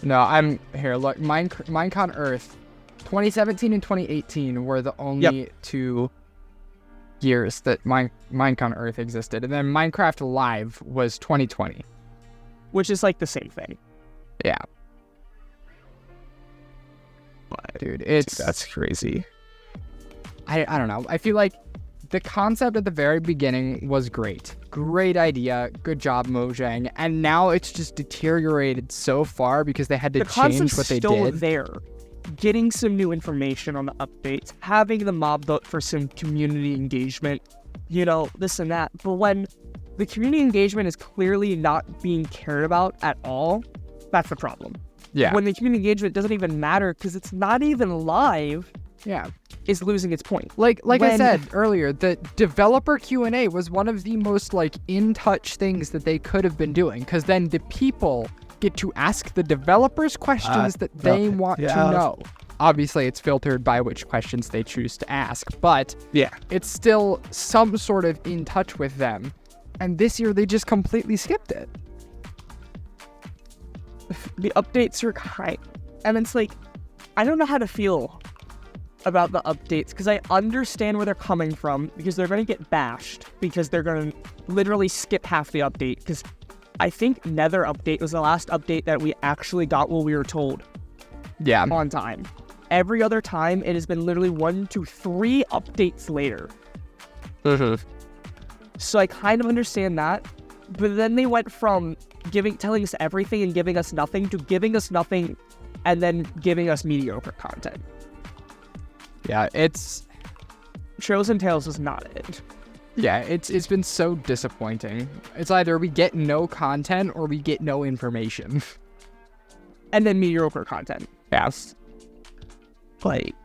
No, I'm here. Look, Minecon Earth, 2017 and 2018 were the only 2 years that Minecon Earth existed, and then Minecraft Live was 2020. Which is like the same thing. Yeah. Dude, that's crazy. I don't know. I feel like the concept at the very beginning was great. Great idea. Good job, Mojang. And now it's just deteriorated so far because they had to change what they The concept's still did. there. Getting some new information on the updates, having the mob vote for some community engagement, this and that. But when the community engagement is clearly not being cared about at all, that's the problem. Yeah. When the community engagement doesn't even matter because it's not even live, Yeah. is losing its point. Like I When- said earlier, the developer Q&A was one of the most in-touch things that they could have been doing, because then the people get to ask the developers questions that they want to know. Obviously, it's filtered by which questions they choose to ask, but it's still some sort of in touch with them. And this year, they just completely skipped it. The updates are kind, and it's like, I don't know how to feel about the updates, because I understand where they're coming from, because they're going to get bashed, because they're going to literally skip half the update, because I think Nether update was the last update that we actually got what we were told on time. Every other time, it has been literally 1 to 3 updates later. So I kind of understand that, but then they went from telling us everything and giving us nothing to giving us nothing and then giving us mediocre content. Yeah, it's... Trails and Tales was not it. Yeah, it's been so disappointing. It's either we get no content or we get no information. And then mediocre content. Yes. Like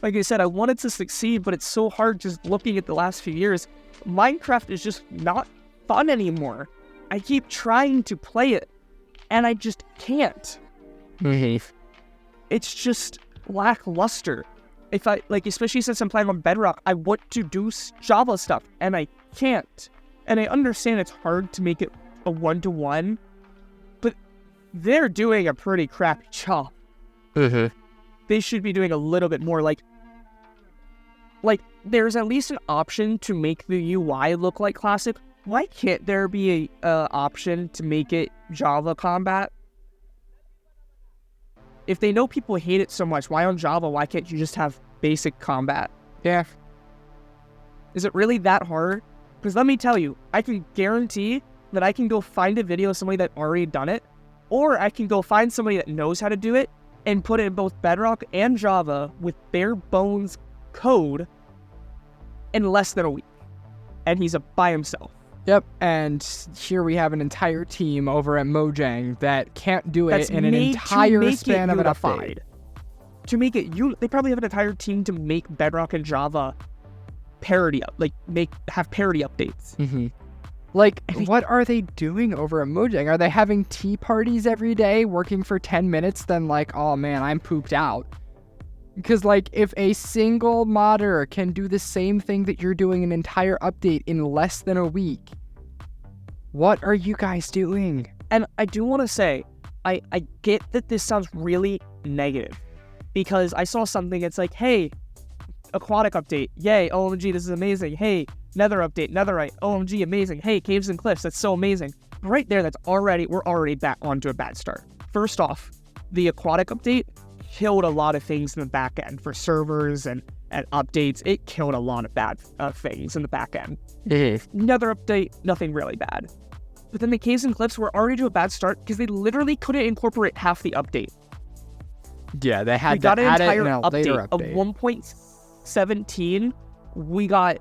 I said, I wanted to succeed, but it's so hard just looking at the last few years. Minecraft is just not fun anymore. I keep trying to play it, and I just can't. It's just lackluster. If I, especially since I'm playing on Bedrock, I want to do Java stuff, and I can't. And I understand it's hard to make it a 1-to-1, but they're doing a pretty crappy job. They should be doing a little bit more, like there's at least an option to make the UI look like Classic. Why can't there be a option to make it Java combat? if they know people hate it so much, why on Java, why can't you just have basic combat? Yeah. Is it really that hard? Because let me tell you, I can guarantee that I can go find a video of somebody that already done it, or I can go find somebody that knows how to do it and put it in both Bedrock and Java with bare bones code in less than a week. And he's by himself. Yep, and here we have an entire team over at Mojang that can't do it in an entire span of an update. To make it, they probably have an entire team to make Bedrock and Java parity, have parity updates. Mm-hmm. Like, what are they doing over at Mojang? Are they having tea parties every day, working for 10 minutes, then like, oh man, I'm pooped out? Because, like, if a single modder can do the same thing that you're doing an entire update in less than a week, what are you guys doing? And I do want to say, I get that this sounds really negative, because I saw something, it's like, hey, aquatic update, yay, OMG, this is amazing. Hey, nether update, netherite, OMG, amazing. Hey, caves and cliffs, that's so amazing. But right there, we're already back onto a bad start. First off, the aquatic update killed a lot of things in the back end for servers and updates. It killed a lot of bad things in the back end. Nether update, nothing really bad. But then the caves and cliffs were already to a bad start because they literally couldn't incorporate half the update. Yeah, they had we got to an add entire it in a later of update. 1.17. We got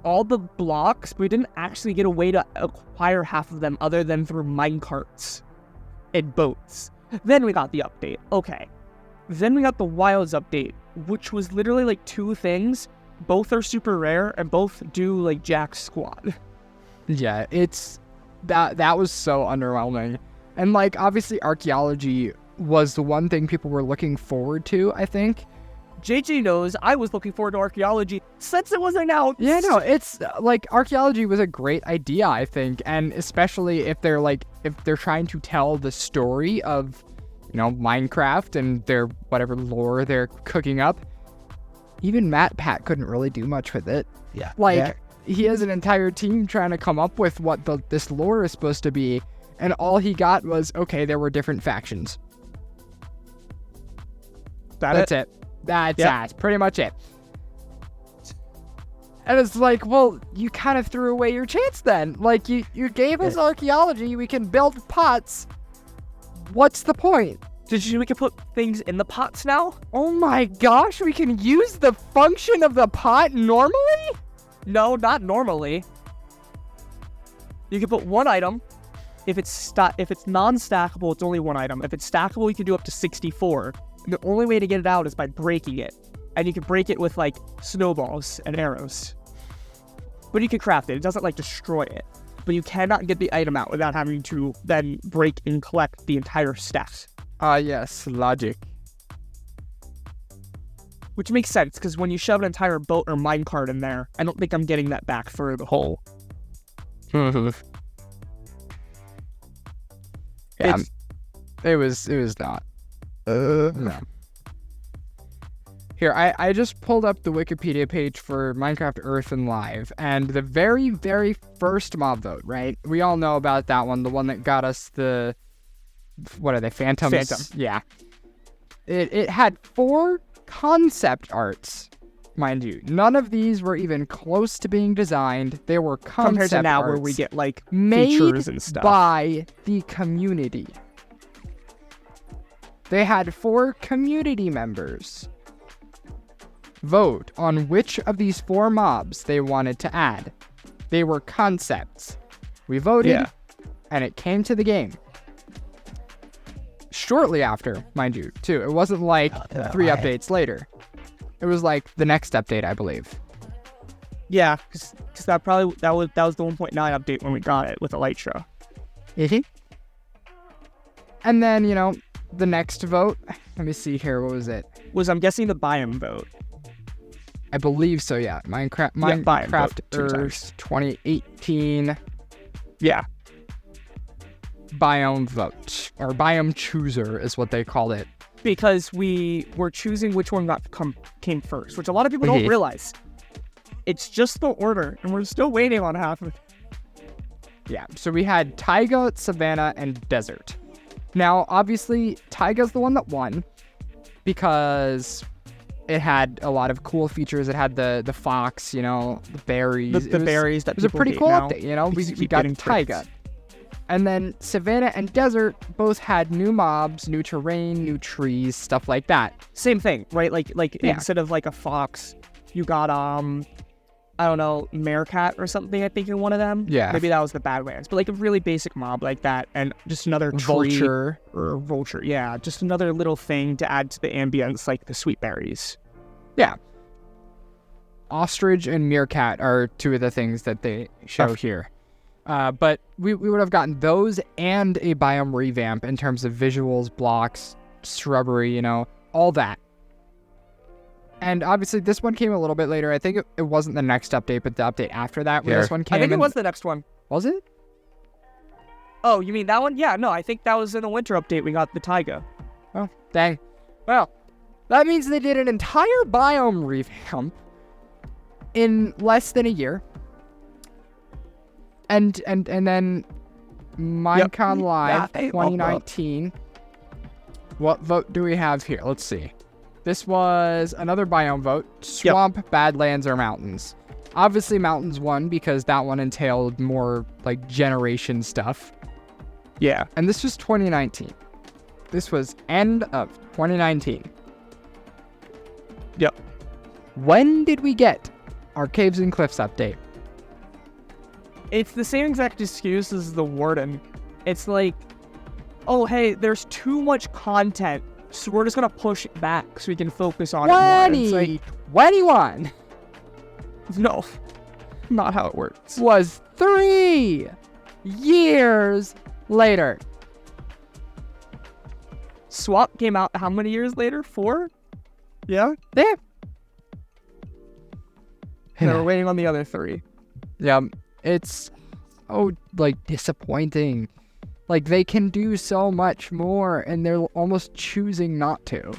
all the blocks, but we didn't actually get a way to acquire half of them other than through minecarts and boats. Then we got the update. Okay. Then we got the wilds update, which was literally like 2 things. Both are super rare and both do like jack squat. Yeah, it's that was so underwhelming. And like, obviously archaeology was the one thing people were looking forward to, I think. JJ knows I was looking forward to archaeology since it was announced. Yeah, no, it's like archaeology was a great idea, I think, and especially if they're trying to tell the story of, you know, Minecraft and their whatever lore they're cooking up. Even MatPat couldn't really do much with it. Yeah. Like, he has an entire team trying to come up with what this lore is supposed to be, and all he got was, okay, there were different factions. That's it. That's pretty much it. And it's like, well, you kind of threw away your chance then. Like, you gave us archaeology, we can build pots. What's the point? We can put things in the pots now? Oh my gosh, we can use the function of the pot normally? No, not normally. You can put one item. If it's non-stackable, it's only one item. If it's stackable, you can do up to 64. And the only way to get it out is by breaking it. And you can break it with, like, snowballs and arrows. But you can craft it. It doesn't, like, destroy it. But you cannot get the item out without having to then break and collect the entire stack. Yes, logic. Which makes sense, because when you shove an entire boat or minecart in there, I don't think I'm getting that back through the hole. Yeah, it was not. No. Here, I just pulled up the Wikipedia page for Minecraft Earth and Live, and the very, very first mob vote, right? We all know about that one, the one that got us the, what are they, Phantoms? Phantom. Yeah. It had 4 concept arts, mind you. None of these were even close to being designed. They were concept compared to now arts where we get, like, made features and stuff. by the community. They had 4 community members vote on which of these 4 mobs they wanted to add. They were concepts. We voted, and it came to the game. Shortly after, mind you, too. It wasn't like 3 updates later. It was like the next update, I believe. Yeah, because that was the 1.9 update when we got it with Elytra. And then, you know, the next vote, let me see here, what was it? I'm guessing the biome vote. I believe so, yeah. Minecraft Earth 2018. Yeah. Biome vote, or biome chooser is what they called it. Because we were choosing which one came first, which a lot of people don't realize. It's just the order, and we're still waiting on half of it. Yeah, so we had taiga, savanna, and desert. Now, obviously, Taiga's the one that won because it had a lot of cool features. It had the fox, the berries. The berries that it was a people pretty hate cool now. update, we keep got getting Taiga. tricked. And then Savannah and Desert both had new mobs, new terrain, new trees, stuff like that. Same thing, right? Like Yeah. instead of like a fox, you got I don't know, meerkat or something, I think, in one of them. Yeah. Maybe that was the Badlands. But like a really basic mob like that, and just another tree. Vulture. Or vulture, yeah. Just another little thing to add to the ambience, like the sweet berries. Yeah. Ostrich and meerkat are two of the things that they show here. But we would have gotten those and a biome revamp in terms of visuals, blocks, shrubbery, all that. And obviously this one came a little bit later. I think it wasn't the next update, but the update after that where this one came. I think it was the next one. Was it? Oh, you mean that one? Yeah, no, I think that was in the winter update we got the taiga. Oh, dang. Well, that means they did an entire biome revamp in less than a year. And then Minecon Live 2019. What vote do we have here? Let's see. This was another biome vote. Swamp, Badlands, or Mountains. Obviously Mountains won because that one entailed more like generation stuff. Yeah. And this was 2019. This was end of 2019. Yep. When did we get our Caves and Cliffs update? It's the same exact excuse as the Warden. It's like, oh, hey, there's too much content, so we're just going to push it back so we can focus on it more. It's like, 21 no, not how it works. was 3 years later. Swap came out how many years later? 4? Yeah? There. And we're waiting on the other 3. Yeah, it's disappointing. Like, they can do so much more, and they're almost choosing not to.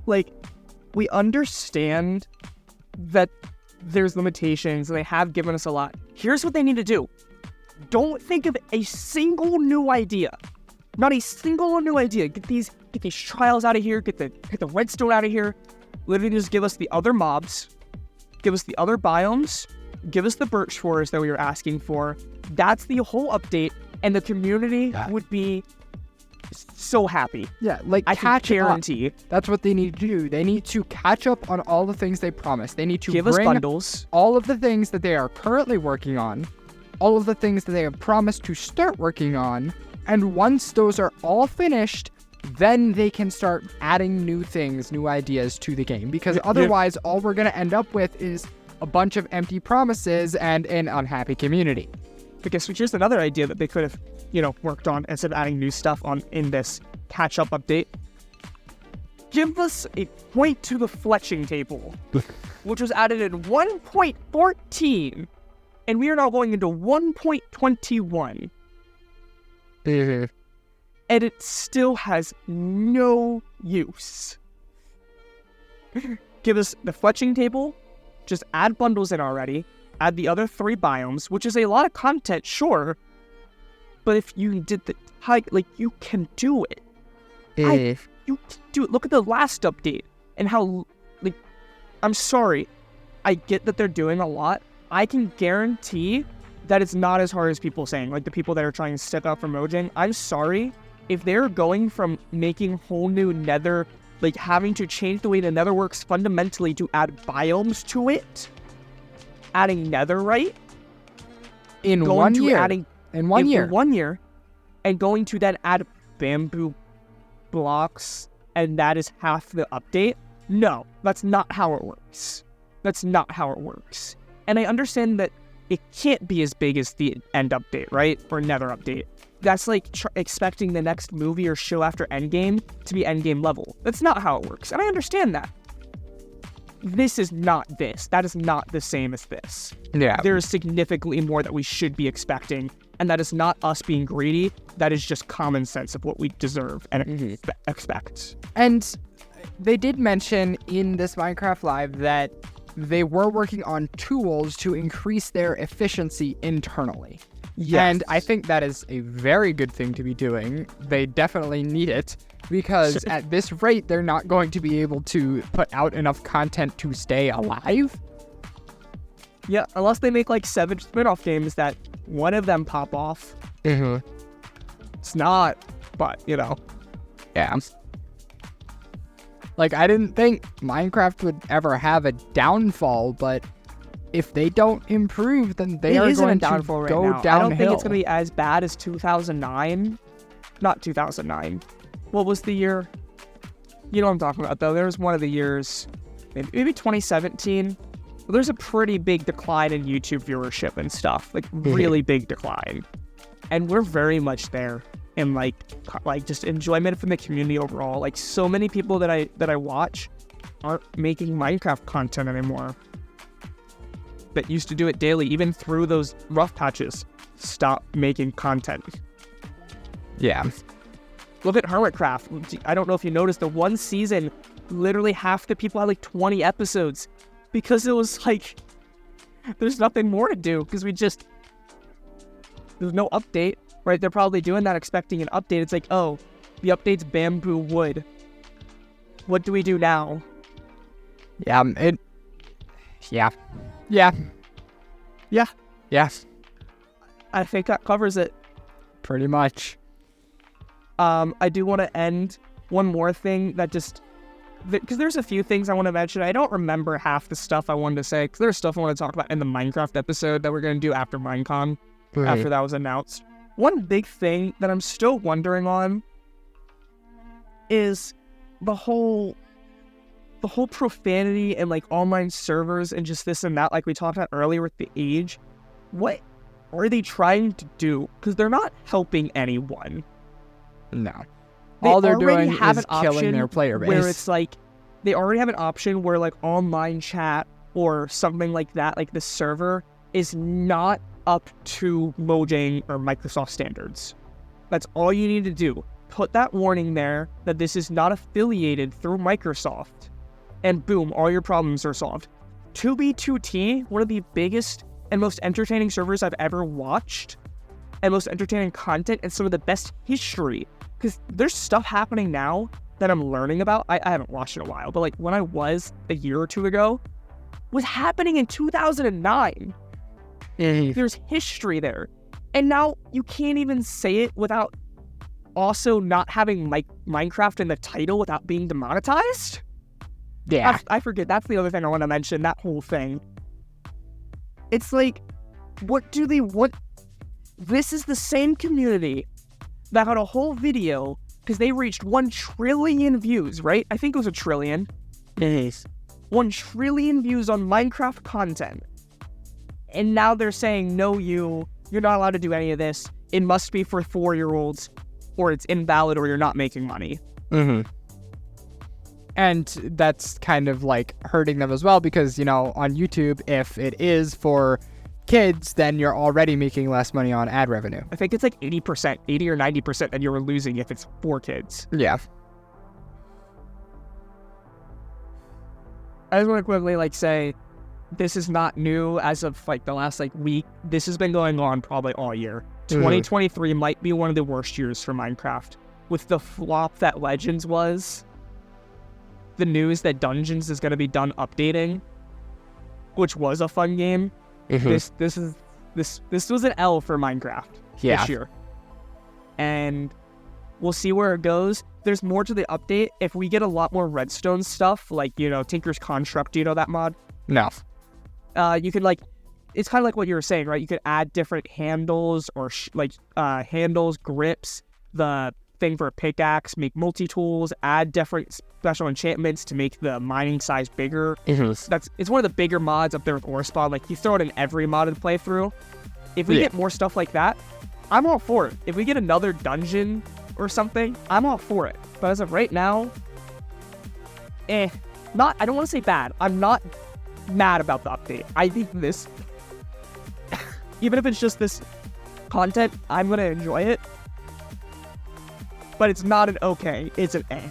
Like, we understand that there's limitations, and they have given us a lot. Here's what they need to do. Don't think of a single new idea. Not a single new idea. Get these trials out of here. Get the redstone out of here. Literally just give us the other mobs. Give us the other biomes. Give us the birch forest that we were asking for. That's the whole update, and the community would be so happy. Yeah, like, I can guarantee. That's what they need to do. They need to catch up on all the things they promised. They need to Give us bring bundles. all of the things that they are currently working on, all of the things that they have promised to start working on, and once those are all finished, then they can start adding new things, new ideas to the game. Because otherwise, all we're going to end up with is a bunch of empty promises and an unhappy community. Because here's another idea that they could have, worked on instead of adding new stuff in this catch-up update. Give us a point to the fletching table, which was added in 1.14, and we are now going into 1.21. And it still has no use. Give us the fletching table, just add bundles in already, add the other 3 biomes, which is a lot of content, sure, but if you did the hike, you can do it. You can do it. Look at the last update and how, I'm sorry, I get that they're doing a lot. I can guarantee that it's not as hard as people saying, the people that are trying to step out from Mojang. I'm sorry, if they're going from making whole new nether, having to change the way the nether works fundamentally to add biomes to it, adding netherite, In 1 year. In 1 year. In 1 year, and going to then add bamboo blocks, and that is half the update. No, that's not how it works. That's not how it works. And I understand that it can't be as big as the end update, right? Or nether update. That's like expecting the next movie or show after Endgame to be Endgame level. That's not how it works, and I understand that. This is not this. That is not the same as this. Yeah. There is significantly more that we should be expecting, and that is not us being greedy. That is just common sense of what we deserve and expect. And they did mention in this Minecraft Live that they were working on tools to increase their efficiency internally. Yes. And I think that is a very good thing to be doing. They definitely need it because at this rate, they're not going to be able to put out enough content to stay alive. Yeah, unless they make like 7 spin-off games that one of them pop off. Mm-hmm. It's not, but Yeah. Like, I didn't think Minecraft would ever have a downfall, but if they don't improve, then they are going to go downhill. I don't think it's going to be as bad as 2009. Not 2009. What was the year? You know what I'm talking about, though. There's one of the years, maybe 2017. Well, there's a pretty big decline in YouTube viewership and stuff. Like, really big decline. And we're very much there in, like just enjoyment from the community overall. Like, so many people that I watch aren't making Minecraft content anymore. That used to do it daily, even through those rough patches, stop making content. Yeah. Look at Hermitcraft. I don't know if you noticed, the one season, literally half the people had like 20 episodes because it was like, there's nothing more to do because there's no update, right? They're probably doing that expecting an update. It's like, oh, the update's bamboo wood. What do we do now? Yeah. I think that covers it. Pretty much. I do want to end one more thing that just, because there's a few things I want to mention. I don't remember half the stuff I wanted to say, because there's stuff I want to talk about in the Minecraft episode that we're going to do after Minecon, after that was announced. One big thing that I'm still wondering on is the whole profanity and like online servers and just this and that, like we talked about earlier with the age. What are they trying to do? Because they're not helping anyone. No. All they're doing is killing their player base. Where it's like, they already have an option where like online chat or something like that, like the server is not up to Mojang or Microsoft standards. That's all you need to do. Put that warning there that this is not affiliated through Microsoft. And boom, all your problems are solved. 2B2T, one of the biggest and most entertaining servers I've ever watched, and most entertaining content and some of the best history. Because there's stuff happening now that I'm learning about. I haven't watched in a while, but like when I was a year or two ago, was happening in 2009. There's history there. And now you can't even say it without also not having Minecraft in the title without being demonetized. Yeah. I forget. That's the other thing I want to mention, that whole thing. It's like, what do they want? This is the same community that had a whole video because they reached 1 trillion views, right? I think it was 1 trillion. Yes. 1 trillion views on Minecraft content. And now they're saying, no, you're not allowed to do any of this. It must be for 4-year-olds, or it's invalid, or you're not making money. And that's kind of like hurting them as well because, on YouTube, if it is for kids, then you're already making less money on ad revenue. I think it's like 80%, 80 or 90% that you're losing if it's for kids. Yeah. I just want to quickly say, this is not new as of like the last week. This has been going on probably all year. 2023 might be one of the worst years for Minecraft. With the flop that Legends was, the news that Dungeons is going to be done updating, which was a fun game. This was an L for Minecraft this year. And we'll see where it goes. There's more to the update. If we get a lot more redstone stuff, like, Tinker's Construct, do you know that mod? No. You could it's kind of like what you were saying, right? You could add different handles or handles, grips, the thing for a pickaxe, make multi-tools, add different special enchantments to make the mining size bigger. It's one of the bigger mods up there with ore spawn. Like, you throw it in every modded playthrough. If we get more stuff like that, I'm all for it. If we get another dungeon or something, I'm all for it. But as of right now, I don't want to say bad. I'm not mad about the update. I think this, even if it's just this content, I'm going to enjoy it. But it's not an okay, it's an A.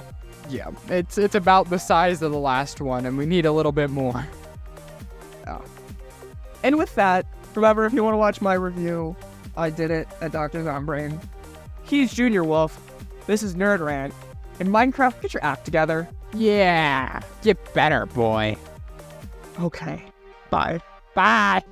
Yeah, it's about the size of the last one, and we need a little bit more. And with that, remember, if you want to watch my review I did it at Dr. Zombrain. He's Junior Wolf. This is Nerd Rant. In Minecraft, get your act together. Yeah. Get better, boy. Okay. Bye. Bye.